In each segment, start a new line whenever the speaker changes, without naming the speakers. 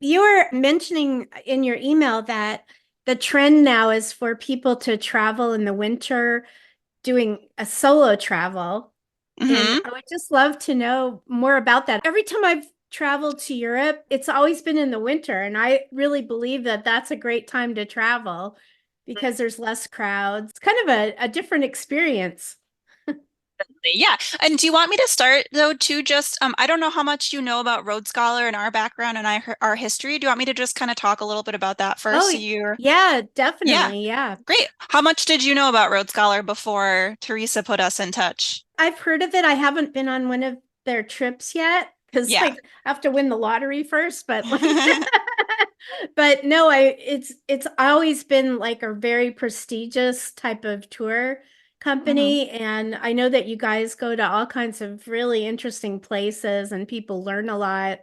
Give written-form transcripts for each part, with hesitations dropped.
You were mentioning in your email that the trend now is for people to travel in the winter doing a solo travel. And
Hmm.
I would just love to know more about that. Every time I've traveled to Europe, it's always been in the winter. And I really believe that that's a great time to travel because there's less crowds, kind of a different experience.
Yeah. And do you want me to start though too? Just I don't know how much you know about Rhodes Scholar and our background and our history. Do you want me to just kind of talk a little bit about that first?
Oh,
So you're
yeah,
yeah,
definitely. Yeah.
great. How much did you know about Rhodes Scholar before Teresa put us in touch?
I've heard of it. I haven't been on one of their trips yet because
Yeah.
like I have to win the lottery first, but like but no, it's always been like a very prestigious type of tour
Hmm.
company. And I know that you guys go to all kinds of really interesting places and people learn a lot.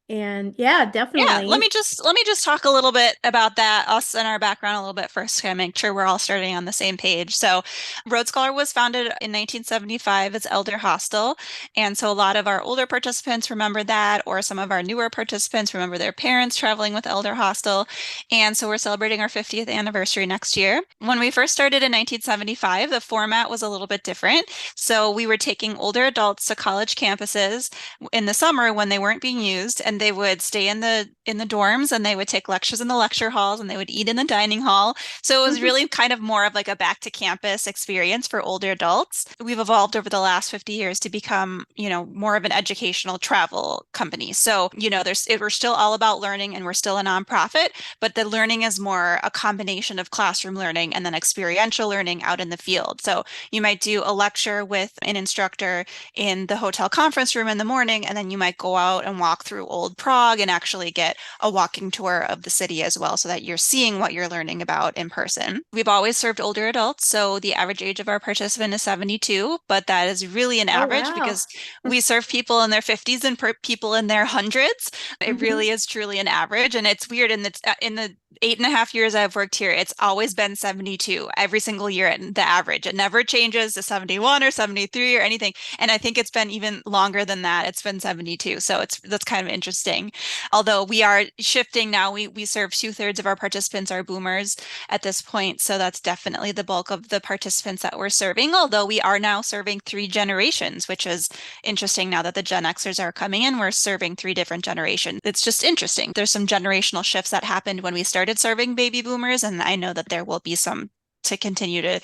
And yeah,
Yeah, let me
definitely.
just let me just talk a little bit about that, us and our background a little bit first, to kind of make sure we're all starting on the same page. So, Road Scholar was founded in 1975 as Elder Hostel, and so a lot of our older participants remember that, or some of our newer participants remember their parents traveling with Elder Hostel, and so we're celebrating our 50th anniversary next year. When we first started in 1975, the format was a little bit different. So we were taking older adults to college campuses in the summer when they weren't being used, and they would stay in the dorms, and they would take lectures in the lecture halls, and they would eat in the dining hall. So it was really kind of more of like a back to campus experience for older adults. We've evolved over the last 50 years to become, more of an educational travel company. So, we're still all about learning, and we're still a nonprofit, but the learning is more a combination of classroom learning and then experiential learning out in the field. So you might do a lecture with an instructor in the hotel conference room in the morning, and then you might go out and walk through old Prague and actually get a walking tour of the city as well, so that you're seeing what you're learning about in person. We've always served older adults, so the average age of our participant is 72, but that is really an
Oh,
average
wow.
because we serve people in their 50s and people in their hundreds. It
Mhm.
really is truly an average, and it's weird in the 8.5 years I've worked here, it's always been 72 every single year at the average. It never changes to 71 or 73 or anything. And I think it's been even longer than that. It's been 72. So that's kind of interesting. Although we are shifting now, we serve two-thirds of our participants are boomers at this point. So that's definitely the bulk of the participants that we're serving. Although we are now serving three generations, which is interesting now that the Gen Xers are coming in, we're serving three different generations. It's just interesting. There's some generational shifts that happened when we started serving baby boomers, and I know that there will be some to continue to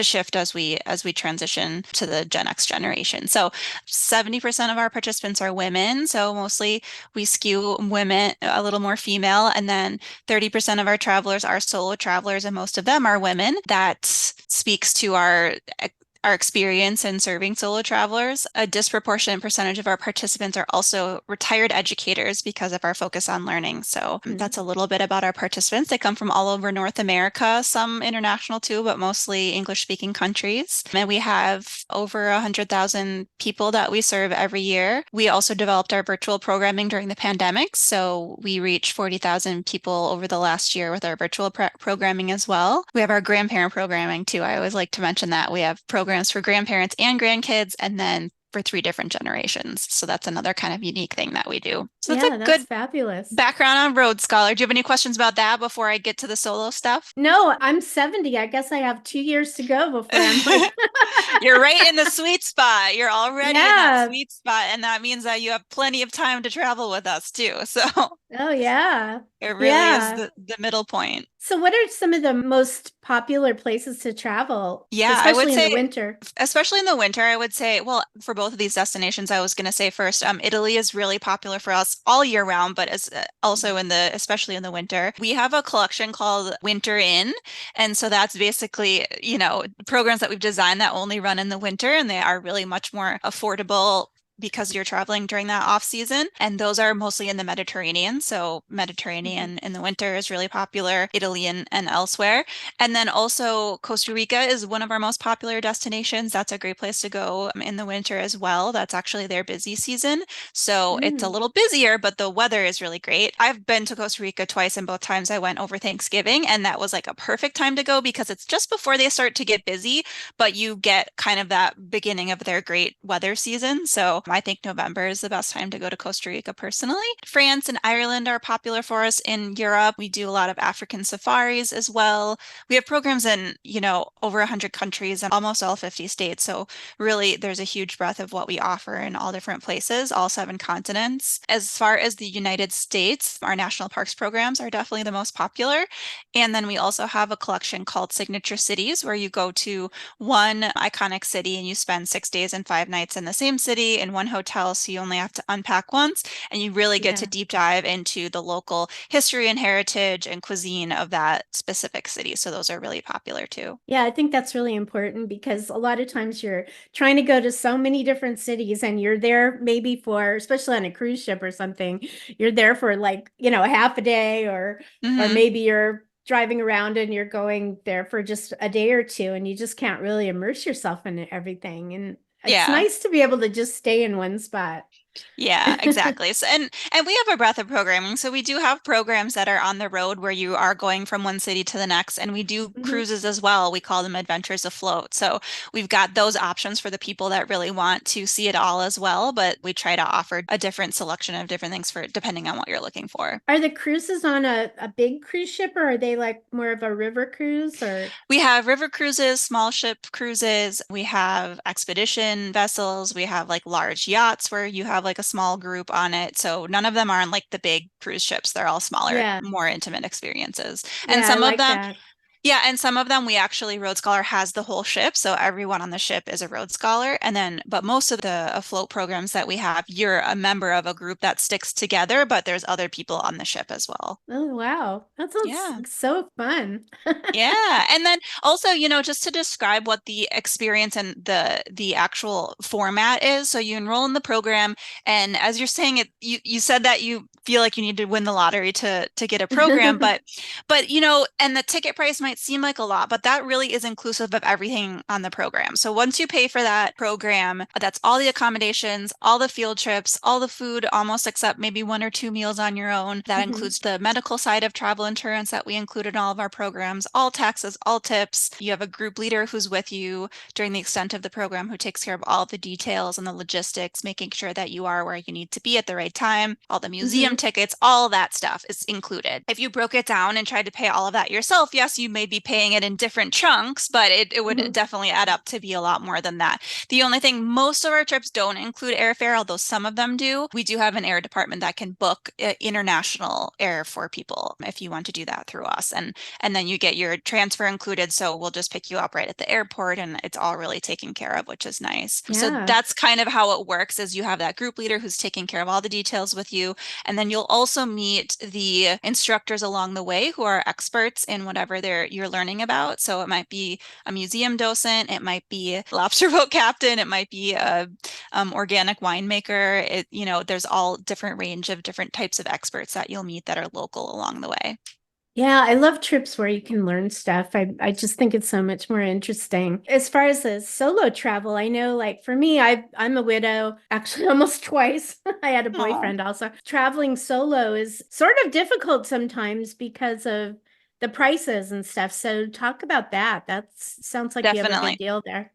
shift as we transition to the Gen X generation. So 70% of our participants are women, so mostly we skew women a little more female, and then 30% of our travelers are solo travelers, and most of them are women. That speaks to our experience in serving solo travelers. A disproportionate percentage of our participants are also retired educators because of our focus on learning. So
Mhm.
that's a little bit about our participants. They come from all over North America, some international too, but mostly English speaking countries. And we have over 100,000 people that we serve every year. We also developed our virtual programming during the pandemic. So we reached 40,000 people over the last year with our virtual programming as well. We have our grandparent programming too. I always like to mention that we have programs for grandparents and grandkids, and then for three different generations. So that's another kind of unique thing that we do. So that's a
Yeah, that's
good
fabulous.
background on Road Scholar. Do you have any questions about that before I get to the solo stuff?
No, I'm 70. I guess I have 2 years to go before I'm like,
You're right in the sweet spot. You're already in that
yeah.
sweet spot, and that means that you have plenty of time to travel with us too. So
Oh, yeah.
it really is
Yeah.
the middle point.
So, what are some of the most popular places to travel,
Yeah, I would
especially in the
say,
winter?
especially in the winter, I would say, well, for both of these destinations, I was going to say first, Italy is really popular for us all year round, but as also especially in the winter. We have a collection called Winter Inn, and so that's basically, programs that we've designed that only run in the winter, and they are really much more affordable because you're traveling during that off season. And those are mostly in the Mediterranean. So
Mhm.
Mediterranean in the winter is really popular, Italy and elsewhere. And then also Costa Rica is one of our most popular destinations. That's a great place to go in the winter as well. That's actually their busy season. So it's a
Mm.
little busier, but the weather is really great. I've been to Costa Rica twice, and both times I went over Thanksgiving, and that was like a perfect time to go because it's just before they start to get busy, but you get kind of that beginning of their great weather season. So I think November is the best time to go to Costa Rica personally. France and Ireland are popular for us in Europe. We do a lot of African safaris as well. We have programs in, over 100 countries and almost all 50 states. So really, there's a huge breadth of what we offer in all different places, all seven continents. As far as the United States, our national parks programs are definitely the most popular. And then we also have a collection called Signature Cities, where you go to one iconic city and you spend 6 days and 5 nights in the same city in one hotel. So you only have to unpack once and you really get to
Yeah.
deep dive into the local history and heritage and cuisine of that specific city. So those are really popular too.
Yeah, I think that's really important because a lot of times you're trying to go to so many different cities and you're there maybe for, especially on a cruise ship or something, you're there for like, a half a day or
Hmm.
maybe you're driving around and you're going there for just a day or two and you just can't really immerse yourself in everything. And it's
Yeah.
nice to be able to just stay in one spot.
Yeah, exactly. So, and we have a breadth of programming. So we do have programs that are on the road where you are going from one city to the next, and we do
Mhm.
cruises as well. We call them Adventures Afloat. So we've got those options for the people that really want to see it all as well, but we try to offer a different selection of different things for depending on what you're looking for.
Are the cruises on a big cruise ship or are they like more of a river cruise or?
We have river cruises, small ship cruises. We have expedition vessels. We have like large yachts where you have like a small group on it. So none of them are on like the big cruise ships. They're all smaller,
Yeah.
more intimate experiences. And
Yeah, I
some of
like
them,
that.
yeah, and some of them we actually Road Scholar has the whole ship. So everyone on the ship is a Road Scholar. And then, but most of the afloat programs that we have, you're a member of a group that sticks together, but there's other people on the ship as well.
Oh, wow. That sounds
Yeah.
so fun.
Yeah. And then also, just to describe what the experience and the actual format is. So you enroll in the program and as you're saying it, you said that you feel like you need to win the lottery to get a program, but and the ticket price might seem like a lot, but that really is inclusive of everything on the program. So once you pay for that program, that's all the accommodations, all the field trips, all the food, almost except maybe one or two meals on your own. That
Mhm.
includes the medical side of travel insurance that we include in all of our programs, all taxes, all tips. You have a group leader who's with you during the extent of the program who takes care of all the details and the logistics, making sure that you are where you need to be at the right time. All the museum
Mhm.
tickets, all that stuff is included. If you broke it down and tried to pay all of that yourself, yes, you may be paying it in different chunks, but it would
Mhm.
definitely add up to be a lot more than that. The only thing, most of our trips don't include airfare, although some of them do. We do have an air department that can book international air for people if you want to do that through us. And then you get your transfer included. So we'll just pick you up right at the airport and it's all really taken care of, which is nice. So
Yeah.
that's kind of how it works is you have that group leader who's taking care of all the details with you. And then you'll also meet the instructors along the way who are experts in whatever you're learning about. So it might be a museum docent, it might be a lobster boat captain, it might be a organic winemaker. There's all different range of different types of experts that you'll meet that are local along the way.
Yeah, I love trips where you can learn stuff. I just think it's so much more interesting. As far as the solo travel, I know like for me, I'm a widow, actually almost twice. I had a
Oh,
boyfriend also. Traveling solo is sort of difficult sometimes because of the prices and stuff. So talk about that. That sounds like you have a good
definitely.
deal there.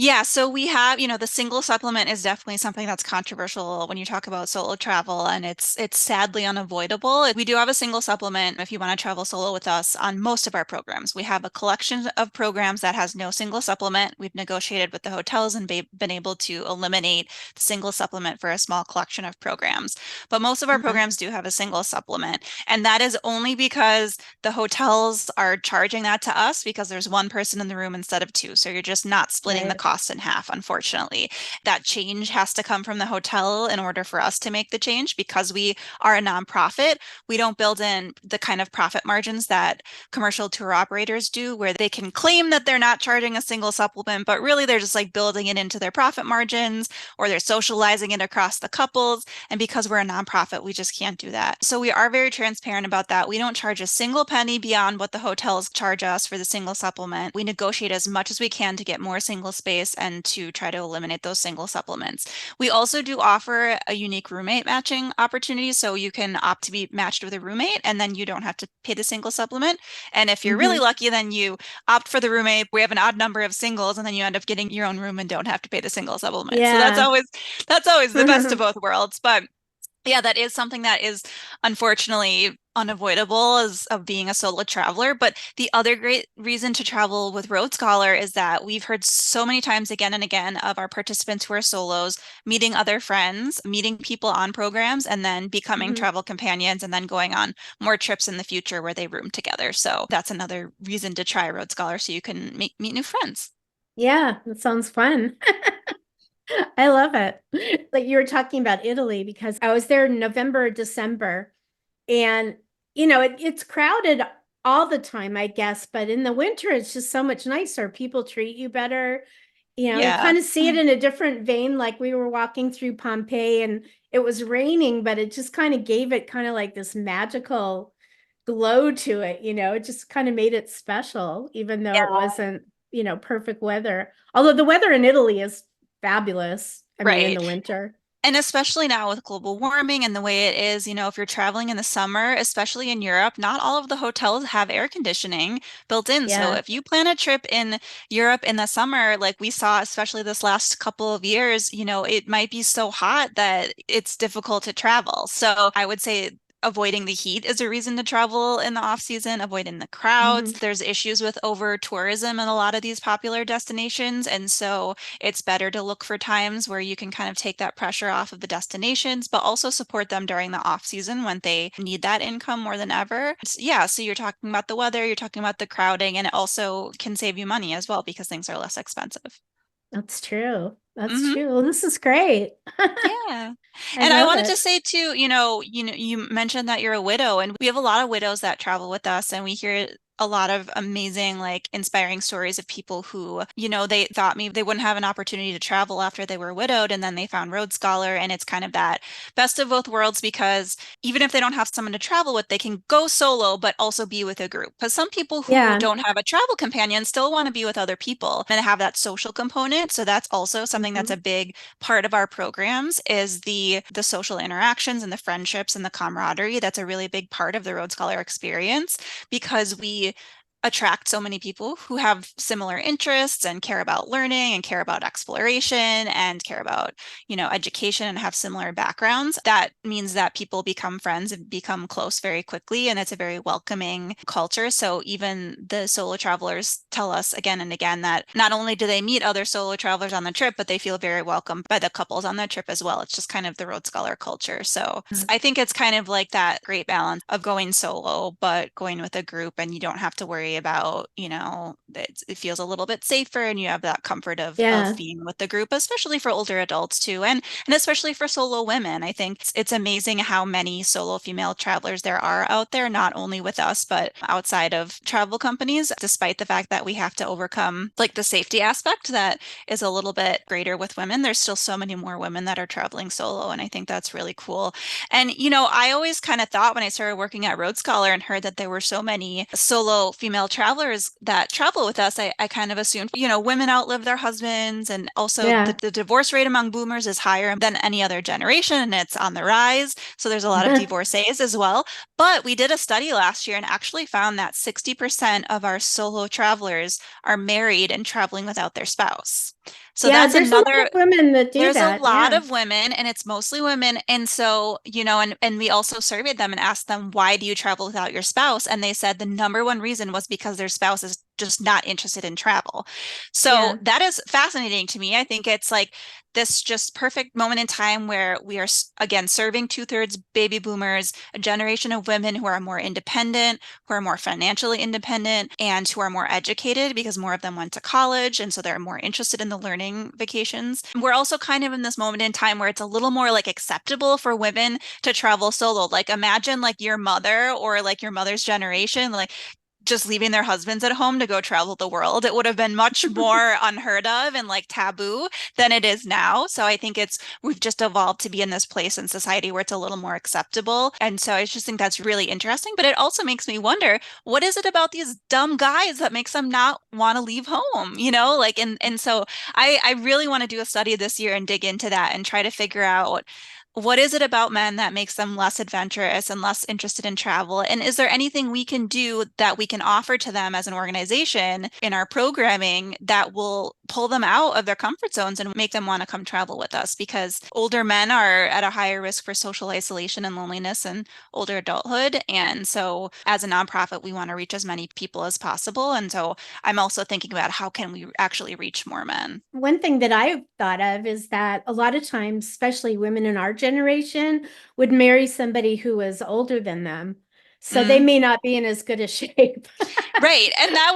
Yeah, so we have, the single supplement is definitely something that's controversial when you talk about solo travel, and it's sadly unavoidable. We do have a single supplement if you want to travel solo with us on most of our programs. We have a collection of programs that has no single supplement. We've negotiated with the hotels and been able to eliminate the single supplement for a small collection of programs. But most of our
Uh-huh.
programs do have a single supplement, and that is only because the hotels are charging that to us because there's one person in the room instead of two. So you're just not splitting the
Right.
cost in half, unfortunately. That change has to come from the hotel in order for us to make the change because we are a nonprofit. We don't build in the kind of profit margins that commercial tour operators do, where they can claim that they're not charging a single supplement, but really they're just like building it into their profit margins or they're socializing it across the couples. And because we're a nonprofit, we just can't do that. So we are very transparent about that. We don't charge a single penny beyond what the hotels charge us for the single supplement. We negotiate as much as we can to get more single space space and to try to eliminate those single supplements. We also do offer a unique roommate matching opportunity. So you can opt to be matched with a roommate and then you don't have to pay the single supplement. And if you're really
Hmm.
lucky, then you opt for the roommate. We have an odd number of singles and then you end up getting your own room and don't have to pay the single supplement. So
Yeah.
that's always the best of both worlds. But yeah, that is something that is unfortunately unavoidable as of being a solo traveler. But the other great reason to travel with Road Scholar is that we've heard so many times again and again of our participants who are solos meeting other friends, meeting people on programs, and then becoming
Hmm.
travel companions and then going on more trips in the future where they room together. So that's another reason to try Road Scholar so you can meet new friends.
Yeah, that sounds fun. I love it. Like you were talking about Italy because I was there in November, December, and it's crowded all the time, I guess, but in the winter it's just so much nicer. People treat you better. You
Yeah.
kind of see it in a different vein. Like we were walking through Pompeii and it was raining, but it just kind of gave it kind of like this magical glow to it. It just kind of made it special, even though it
Yeah.
wasn't, perfect weather. Although the weather in Italy is fabulous. I mean, in
Right.
the winter.
And especially now with global warming and the way it is, if you're traveling in the summer, especially in Europe, not all of the hotels have air conditioning built in. So
Yeah.
if you plan a trip in Europe in the summer, like we saw, especially this last couple of years, it might be so hot that it's difficult to travel. So I would say avoiding the heat is a reason to travel in the off season, avoiding the crowds.
Hmm.
There's issues with over tourism in a lot of these popular destinations. And so it's better to look for times where you can kind of take that pressure off of the destinations, but also support them during the off season when they need that income more than ever. Yeah, so you're talking about the weather, you're talking about the crowding, and it also can save you money as well because things are less expensive.
That's true. That's
Hmm.
true. Well, this is great.
Yeah.
I
And I
love
wanted to
it.
say too, you mentioned that you're a widow and we have a lot of widows that travel with us and we hear a lot of amazing, like inspiring stories of people who, they thought maybe they wouldn't have an opportunity to travel after they were widowed and then they found Road Scholar and it's kind of that best of both worlds because even if they don't have someone to travel with, they can go solo but also be with a group. Because some people who
Yeah.
don't have a travel companion still want to be with other people and have that social component. So that's also something that's a
Hmm.
big part of our programs is the social interactions and the friendships and the camaraderie. That's a really big part of the Road Scholar experience because we attract so many people who have similar interests and care about learning and care about exploration and care about, education and have similar backgrounds. That means that people become friends and become close very quickly and it's a very welcoming culture. So even the solo travelers tell us again and again that not only do they meet other solo travelers on the trip, but they feel very welcomed by the couples on the trip as well. It's just kind of the Road Scholar culture. So I think it's kind of like that great balance of going solo, but going with a group and you don't have to worry about, it feels a little bit safer and you have that comfort of
Yeah.
being with the group, especially for older adults too. And especially for solo women. I think it's amazing how many solo female travelers there are out there, not only with us, but outside of travel companies, despite the fact that we have to overcome like the safety aspect that is a little bit greater with women. There's still so many more women that are traveling solo. And I think that's really cool. And, I always kind of thought when I started working at Road Scholar and heard that there were so many solo female travelers that travel with us, I kind of assumed, women outlive their husbands. And also
Yeah.
the divorce rate among boomers is higher than any other generation and it's on the rise. So there's a lot of divorcees as well. But we did a study last year and actually found that 60% of our solo travelers are married and traveling without their spouse. So
Yeah,
that's
there's a lot of
another
women that do
there's a
that.
lot
Yeah.
of women and it's mostly women. And so, and we also surveyed them and asked them, why do you travel without your spouse? And they said the number one reason was because their spouse is just not interested in travel. So
Yeah.
that is fascinating to me. I think it's like this just perfect moment in time where we are, again, serving two-thirds baby boomers, a generation of women who are more independent, who are more financially independent, and who are more educated because more of them went to college. And so they're more interested in the learning vacations. We're also kind of in this moment in time where it's a little more like acceptable for women to travel solo. Like imagine like your mother or like your mother's generation, like just leaving their husbands at home to go travel the world. It would have been much more unheard of and like taboo than it is now. So I think we've just evolved to be in this place in society where it's a little more acceptable. And so I just think that's really interesting. But it also makes me wonder, what is it about these dumb guys that makes them not want to leave home? Like, and so I really want to do a study this year and dig into that and try to figure out what is it about men that makes them less adventurous and less interested in travel? And is there anything we can do that we can offer to them as an organization in our programming that will pull them out of their comfort zones and make them want to come travel with us? Because older men are at a higher risk for social isolation and loneliness in older adulthood. And so as a nonprofit, we want to reach as many people as possible. And so I'm also thinking about how can we actually reach more men?
One thing that I thought of is that a lot of times, especially women in our generation, would marry somebody who was older than them. So they
Mm.
may not be in as good a shape.
Right. And that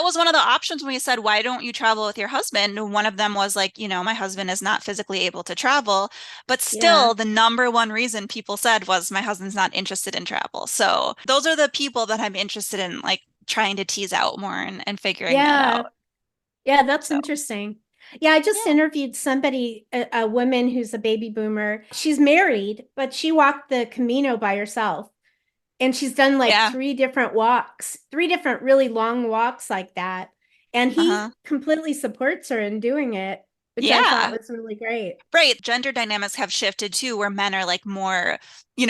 was one of the options when we said, why don't you travel with your husband? And one of them was like, my husband is not physically able to travel. But
Yeah.
still, the number one reason people said was my husband's not interested in travel. So those are the people that I'm interested in like trying to tease out more and figuring that
Yeah.
out.
Yeah, that's
So
interesting. Yeah, I just
yeah.
interviewed somebody, a woman who's a baby boomer. She's married, but she walked the Camino by herself. And she's done like
Yeah.
three different walks, three different really long walks like that. And he
Uh-huh.
completely supports her in doing it, which I thought
Yeah.
was really great.
Right. Gender dynamics have shifted too, where men are like more,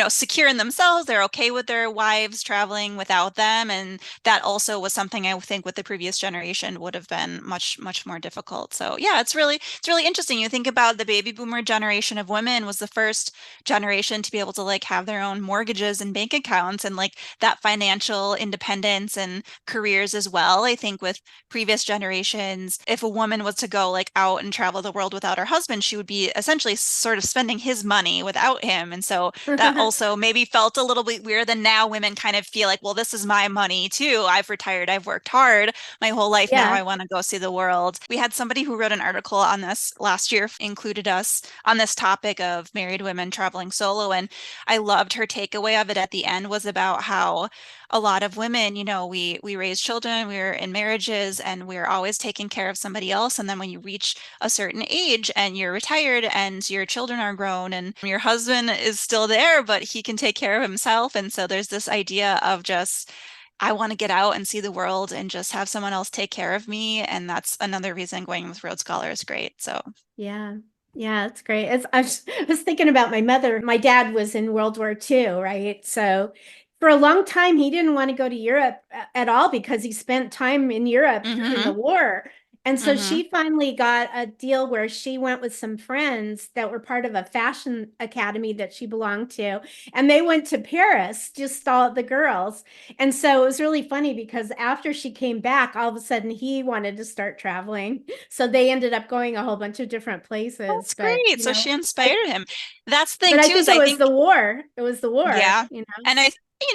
secure in themselves. They're okay with their wives traveling without them. And that also was something I think with the previous generation would have been much, much more difficult. So yeah, it's really interesting. You think about the baby boomer generation of women was the first generation to be able to like have their own mortgages and bank accounts and like that financial independence and careers as well. I think with previous generations, if a woman was to go like out and travel the world without her husband, she would be essentially sort of spending his money without him. And so that also maybe felt a little bit weird. And now women kind of feel like, well, this is my money too. I've retired, I've worked hard my whole life. Now
Yeah.
I want to go see the world. We had somebody who wrote an article on this last year, included us on this topic of married women traveling solo. And I loved her takeaway of it at the end was about how a lot of women, we raise children, we're in marriages, and we're always taking care of somebody else. And then when you reach a certain age and you're retired and your children are grown and your husband is still there, but he can take care of himself. And so there's this idea of just, I want to get out and see the world and just have someone else take care of me. And that's another reason going with Road Scholar is great. So,
Yeah. Yeah, that's great. I was thinking about my mother. My dad was in World War II, right? So for a long time, he didn't want to go to Europe at all because he spent time in Europe during the
mm-hmm,
war. And so
mm-hmm.
she finally got a deal where she went with some friends that were part of a fashion academy that she belonged to. And they went to Paris, just all the girls. And so it was really funny because after she came back, all of a sudden he wanted to start traveling. So they ended up going a whole bunch of different places.
That's great. So she inspired him. That's the thing
But I
too,
think
is
it
I
was
think
the war. It was the war,
yeah. And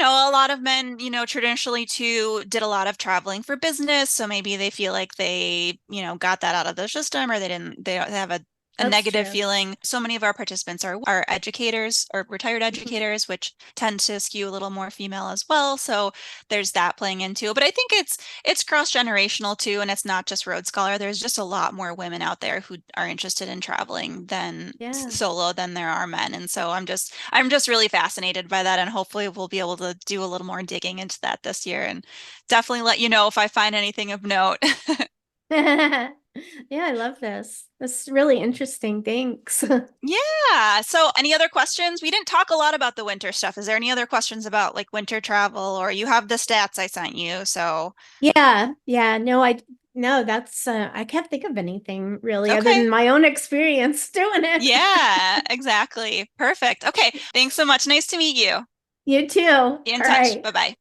a lot of men, traditionally too, did a lot of traveling for business. So maybe they feel like they, got that out of the system or they have a
That's
negative
true.
feeling. So many of our participants are educators or retired
Mhm.
educators, which tend to skew a little more female as well. So there's that playing into it. But I think it's cross-generational too, and it's not just Road Scholar. There's just a lot more women out there who are interested in traveling than
Yeah.
solo than there are men. And so I'm just really fascinated by that, and hopefully we'll be able to do a little more digging into that this year and definitely let you know if I find anything of note.
Yeah, I love this. This is really interesting. Thanks.
Yeah. So any other questions? We didn't talk a lot about the winter stuff. Is there any other questions about like winter travel or you have the stats I sent you? So,
Yeah, yeah. No, that's I can't think of anything really other
okay.
than my own experience doing it.
Yeah, exactly. Perfect. Okay. Thanks so much. Nice to meet you.
You too. All
Be in touch.
right.
Bye-bye.